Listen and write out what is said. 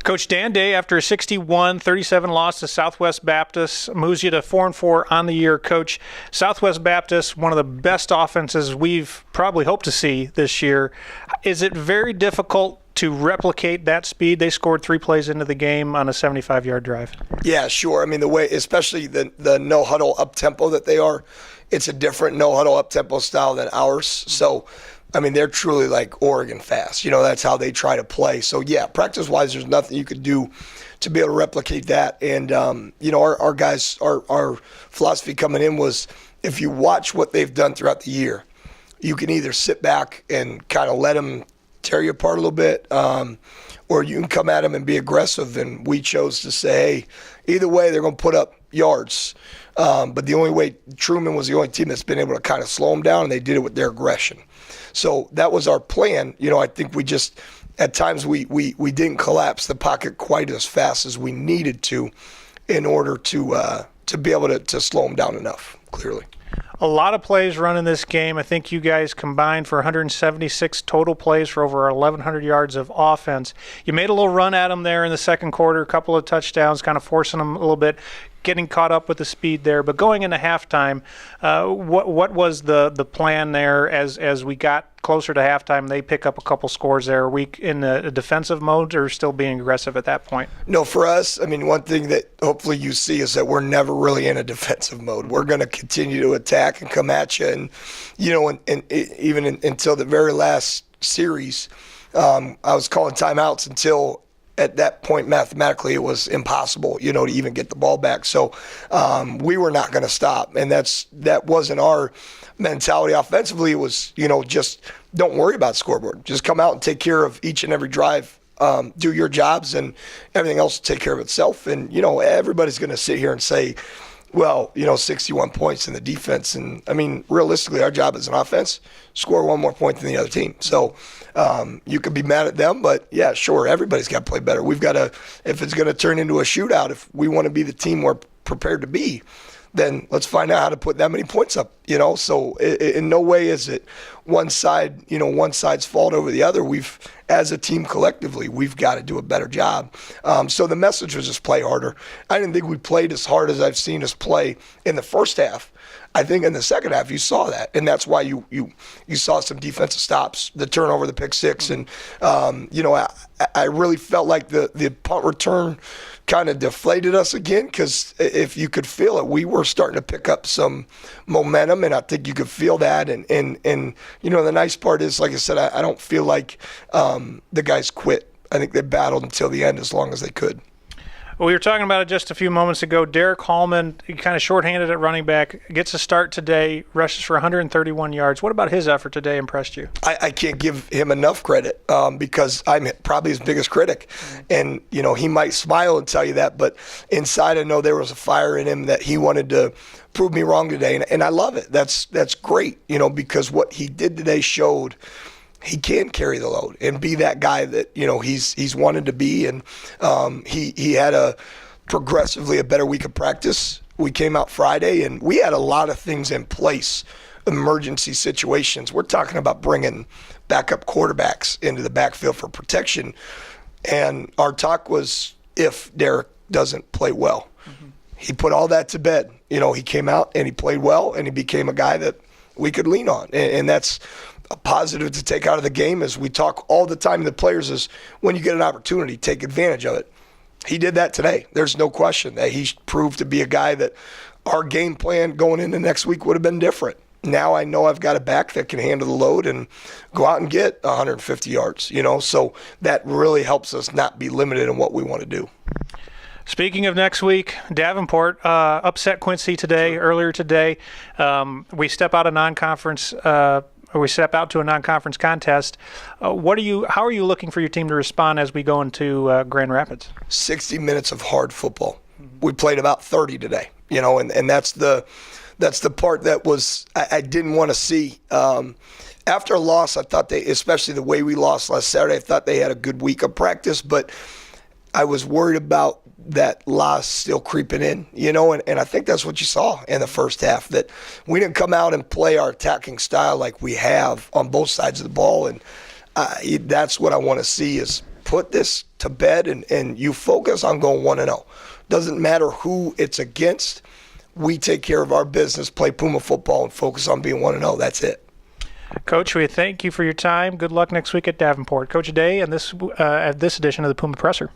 Coach Dan Day, after a 61-37 loss to Southwest Baptist, moves you to 4-4 on the year. Coach, Southwest Baptist, one of the best offenses we've probably hoped to see this year. Is it very difficult to replicate that speed? They scored 3 plays into the game on a 75-yard drive. Yeah, sure. I mean, the way, especially the no-huddle up-tempo that they are, it's a different no-huddle up-tempo style than ours. So, I mean, they're truly like Oregon fast. You know, that's how they try to play. So, yeah, practice-wise, there's nothing you could do to be able to replicate that. And, you know, our guys, our philosophy coming in was if you watch what they've done throughout the year, you can either sit back and kind of let them tear you apart a little bit, or you can come at them and be aggressive. And we chose to say, hey, either way, they're going to put up yards. But the only way, Truman was the only team that's been able to kind of slow them down, and they did it with their aggression. So that was our plan. You know, I think we just, at times we didn't collapse the pocket quite as fast as we needed to in order to be able to slow them down enough, clearly. A lot of plays run in this game. I think you guys combined for 176 total plays for over 1,100 yards of offense. You made a little run at them there in the second quarter, a couple of touchdowns, kind of forcing them a little bit, getting caught up with the speed there. But going into halftime, what was the plan there as we got closer to halftime? They pick up a couple scores there. Are we in a defensive mode or still being aggressive at that point? No, for us, I mean, one thing that hopefully you see is that we're never really in a defensive mode. We're going to continue to attack and come at you. And, you know, until the very last series, I was calling timeouts until at that point, mathematically, it was impossible, you know, to even get the ball back. So we were not going to stop, and that wasn't our mentality. Offensively, it was, you know, just don't worry about scoreboard. Just come out and take care of each and every drive. Do your jobs, and everything else will take care of itself. And, you know, everybody's going to sit here and say, well, you know, 61 points in the defense. And, I mean, realistically, our job as an offense, score one more point than the other team. So you could be mad at them, but, yeah, sure, everybody's got to play better. We've got to, if it's going to turn into a shootout, if we want to be the team we're prepared to be, then let's find out how to put that many points up, you know. So in no way is it one side, you know, one side's fault over the other. We've, as a team collectively, we've got to do a better job. So the message was just play harder. I didn't think we played as hard as I've seen us play in the first half. I think in the second half you saw that, and that's why you saw some defensive stops, the turnover, the pick six, and you know, I really felt like the punt return kind of deflated us again, because if you could feel it, we were starting to pick up some momentum, and I think you could feel that. And you know, the nice part is, like I said, I don't feel like the guys quit. I think they battled until the end as long as they could. Well, we were talking about it just a few moments ago. Derek Hallman, kind of shorthanded at running back, gets a start today, rushes for 131 yards. What about his effort today impressed you? I can't give him enough credit because I'm probably his biggest critic. And, you know, he might smile and tell you that, but inside I know there was a fire in him that he wanted to prove me wrong today. And I love it. That's great, you know, because what he did today showed he can carry the load and be that guy that, you know, he's wanted to be. And he had a progressively a better week of practice. We came out Friday, and we had a lot of things in place, emergency situations. We're talking about bringing backup quarterbacks into the backfield for protection. And our talk was if Derek doesn't play well. Mm-hmm. He put all that to bed. You know, he came out and he played well, and he became a guy that we could lean on. And that's a positive to take out of the game. As we talk all the time to the players, is when you get an opportunity, take advantage of it. He did that today. There's no question that he proved to be a guy that our game plan going into next week would have been different. Now I know I've got a back that can handle the load and go out and get 150 yards, you know, so that really helps us not be limited in what we want to do. Speaking of next week, Davenport upset Quincy today, earlier today. We step out of non-conference we step out to a non-conference contest. How are you looking for your team to respond as we go into Grand Rapids? 60 minutes of hard football. Mm-hmm. We played about 30 today, you know, and that's the part that was I didn't want to see. After a loss, I thought especially the way we lost last Saturday, I thought they had a good week of practice, but I was worried about that loss still creeping in, you know, and I think that's what you saw in the first half, that we didn't come out and play our attacking style like we have on both sides of the ball, and that's what I want to see is put this to bed and you focus on going 1-0. Doesn't matter who it's against. We take care of our business, play Puma football, and focus on being 1-0. That's it. Coach, we thank you for your time. Good luck next week at Davenport. Coach Day, and this edition of the Puma Presser.